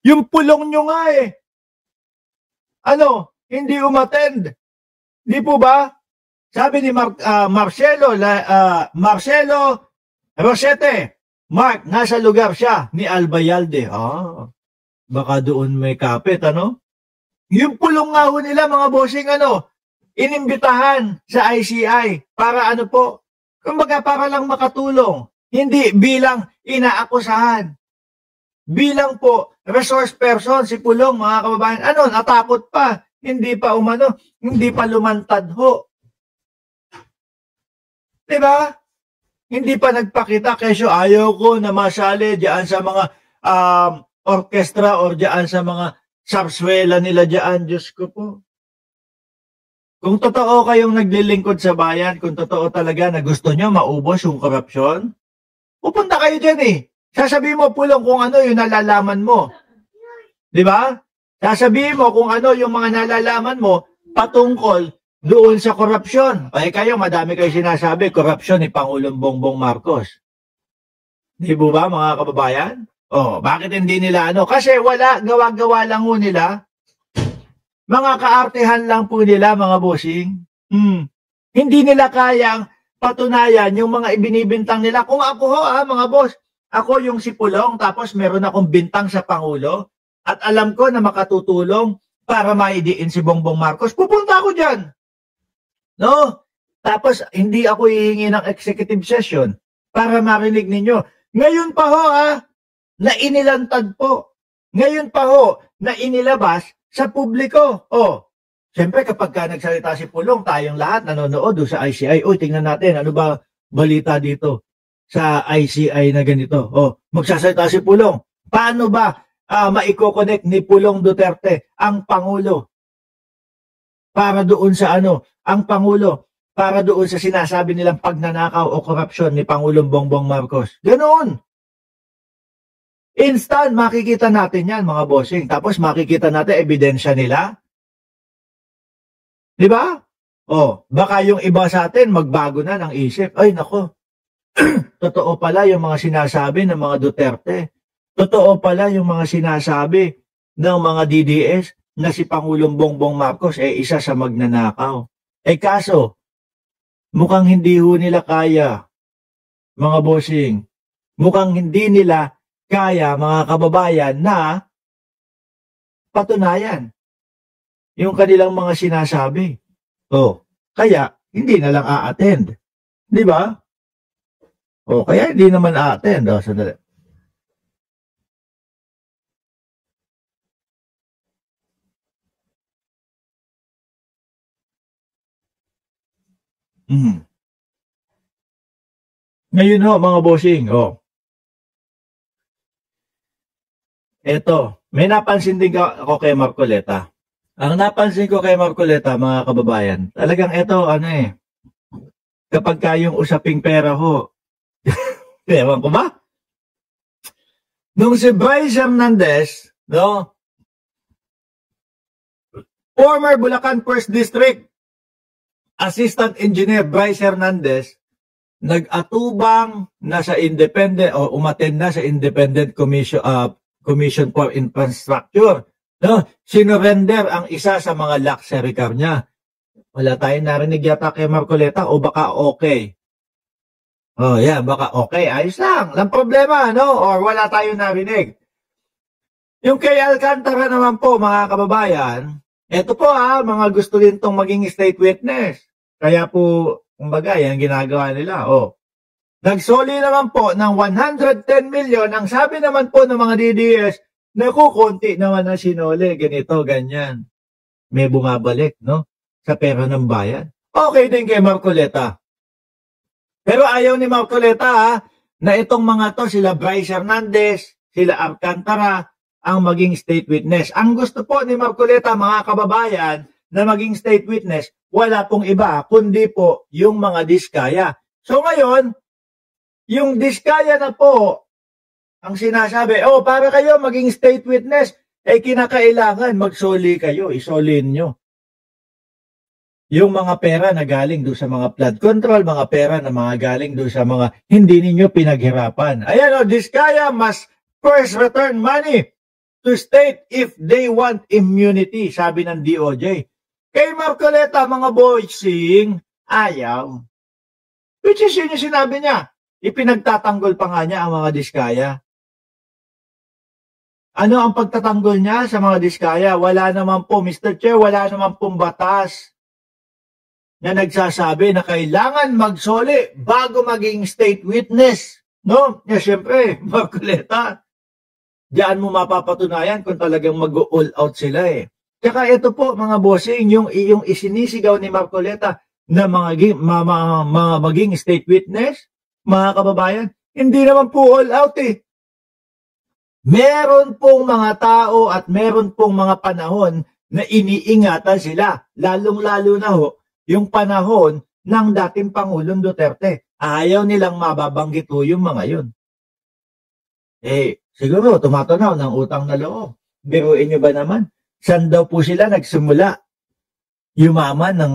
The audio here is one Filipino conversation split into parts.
Yung pulong nyo nga hindi umattend. Di po ba? Sabi ni Marcelo Rosete, Mark, nasa lugar siya ni Albayalde. Baka doon may kapit, Yung pulong nga ho nila, mga bossing, inimbitahan sa ICI para kumbaga para lang makatulong. Hindi bilang inaakusahan. Bilang po, resource person, si Pulong, mga kababayan, natakot pa. Hindi pa hindi pa lumantad ho. Diba? Hindi pa nagpakita, kesyo ayaw ko na masali diyan sa mga orkestra or diyan sa mga sarswela nila diyan. Diyos ko po. Kung totoo kayong naglilingkod sa bayan, kung totoo talaga na gusto nyo maubos yung korupsyon, pupunta kayo dyan Sasabihin mo, Pulong, kung ano yung nalalaman mo. Di ba? Sasabihin mo kung ano yung mga nalalaman mo patungkol doon sa korupsyon. Kayo, madami kayo sinasabi, korupsyon ni Pangulong Bongbong Marcos. Di ba, mga kababayan? Bakit hindi nila Kasi wala, gawa-gawa lang ho nila. Mga kaartehan lang po nila, mga bossing. Hindi nila kayang patunayan yung mga ibinibintang nila. Kung ako mga boss, ako yung si Pulong, tapos meron akong bintang sa Pangulo, at alam ko na makatutulong para maidiin si Bongbong Marcos, pupunta ako dyan. No? Tapos, hindi ako hihingi ng executive session para marinig ninyo. Ngayon pa ho, na inilantad po. Ngayon pa ho, na inilabas sa publiko. Siyempre kapag nagsalita si Pulong, tayong lahat nanonood sa ICI. Tingnan natin, ano ba balita dito sa ICI na ganito. Magsasalita si Pulong. Paano ba maiko-connect ni Pulong Duterte ang Pangulo? Para doon sa ang Pangulo, para doon sa sinasabi nilang pagnanakaw o korupsyon ni Pangulong Bongbong Marcos. Ganoon. Instant, makikita natin yan, mga bossing. Tapos makikita natin ebidensya nila. Di ba? Baka yung iba sa atin magbago na ng isip. Ay, nako. Totoo pala yung mga sinasabi ng mga Duterte. Totoo pala yung mga sinasabi ng mga DDS na si Pangulong Bongbong Marcos isa sa magnanakaw. Kaso, mukhang hindi ho nila kaya, mga bossing. Mukhang hindi nila kaya, mga kababayan, na patunayan yung kanilang mga sinasabi. Kaya, hindi na lang a-attend. Di ba? Kaya hindi naman a-attend. Sandali. Ngayon ho, mga bossing, eto, may napansin din ako kay Marcoleta. Ang napansin ko kay Marcoleta, mga kababayan, talagang eto, kapag kayong usaping pera ho, ewan ko ba? Nung si Bryce Hernandez, former Bulacan 1st District Assistant Engineer Bryce Hernandez, nag-atubang na sa independent o umattend na sa Independent Commission for Infrastructure. Sinurrender ang isa sa mga luxury car niya. Wala tayong narinig yata kay Marcoleta o baka okay. Baka okay. Ayos lang. Lang problema, Or wala tayong narinig. Yung kay Alcantara naman po, mga kababayan, eto po mga gusto din tong maging state witness. Kaya po, kumbaga, yan ginagawa nila. Nagsoli naman po ng 110 million. Ang sabi naman po ng mga DDS, konti naman na sinole, ganito, ganyan. May bumabalik, sa pera ng bayan. Okay din kay Marcoleta. Pero ayaw ni Marcoleta, na itong mga to, sila Bryce Hernandez, sila Alcantara, ang maging state witness. Ang gusto po ni Marcoleta, mga kababayan, na maging state witness, wala pong iba, kundi po yung mga diskaya. So ngayon, yung diskaya na po, ang sinasabi, para kayo maging state witness, kinakailangan magsoli kayo, isolin nyo. Yung mga pera na galing doon sa mga flood control, mga pera na mga galing doon sa mga hindi ninyo pinaghirapan. Ayan diskaya must first return money to state if they want immunity, sabi ng DOJ. Kay Marcoleta, mga boysing, ayaw. Which is yun yung sinabi niya. Ipinagtatanggol pa nga niya ang mga diskaya. Ano ang pagtatanggol niya sa mga diskaya? Wala naman po, Mr. Chair, wala naman pong batas na nagsasabi na kailangan magsoli bago maging state witness. No? Yeah, syempre, Marcoleta, diyan mo mapapatunayan kung talagang mag-all out sila eh. Tsaka ito po mga bossing, yung isinisigaw ni Marcoleta na maging state witness, mga kababayan, hindi naman po all out eh. Meron pong mga tao at meron pong mga panahon na iniingatan sila. Lalong-lalo na ho, yung panahon ng dating Pangulong Duterte. Ayaw nilang mababanggit ho yung mga yun. Siguro tumatanaw ng utang na loob. Biruin nyo ba naman? Saan daw po sila nagsimula yumaman ng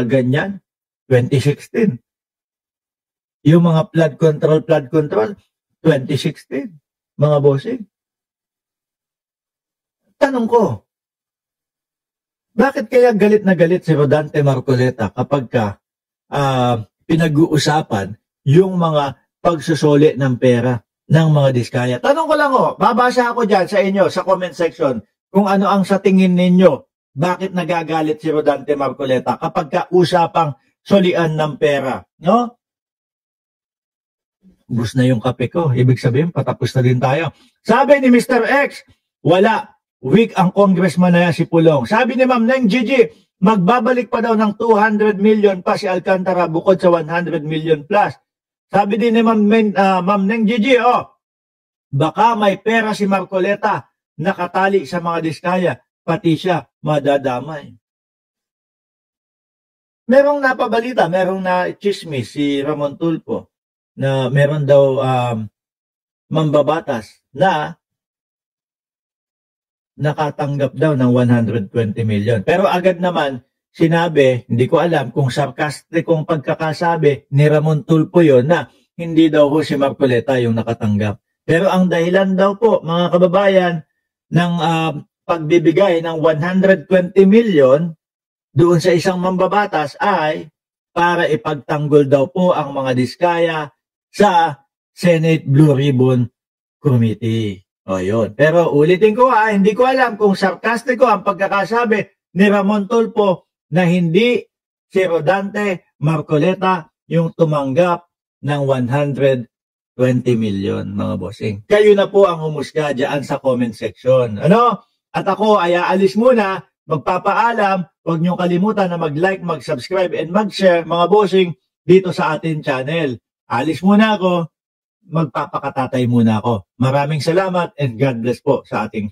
ganyan? 2016. Yung mga flood control, 2016. Mga bossing. Tanong ko, bakit kaya galit na galit si Rodante Marcoleta kapag pinag-uusapan yung mga pagsusuli ng pera ng mga diskaya? Tanong ko lang babasa ako dyan sa inyo sa comment section kung ano ang sa tingin ninyo, bakit nagagalit si Rodante Marcoleta kapag usapang solian ng pera, no? Ubus na yung kape ko. Ibig sabihin, patapos na din tayo. Sabi ni Mr. X, wala. Weak ang congressman na yan si Pulong. Sabi ni Ma'am Neng Gigi, magbabalik pa daw ng 200 million pa si Alcantara bukod sa 100 million plus. Sabi din ni Ma'am Neng Gigi, baka may pera si Marcoleta nakatali sa mga diskaya, pati siya madadamay. Merong napabalita, merong na-chismis si Ramon Tulfo na meron daw mambabatas na nakatanggap daw ng 120 million. Pero agad naman sinabi, hindi ko alam kung sarkastikong pagkakasabi ni Ramon Tulfo yun na hindi daw ho si Marcoleta yung nakatanggap. Pero ang dahilan daw po, mga kababayan, ng pagbibigay ng 120 million doon sa isang mambabatas ay para ipagtanggol daw po ang mga diskaya sa Senate Blue Ribbon Committee. Yun. Pero ulitin ko hindi ko alam kung sarkastiko ang pagkakasabi ni Ramon Tulfo na hindi si Rodante Marcoleta yung tumanggap ng 120 million, mga bossing. Kayo na po ang humusga dyan sa comment section. At ako ay aalis muna, magpapaalam, huwag niyong kalimutan na mag-like, mag-subscribe, and mag-share, mga bossing, dito sa ating channel. Alis muna ako, magpapakatatay muna ako. Maraming salamat and God bless po sa ating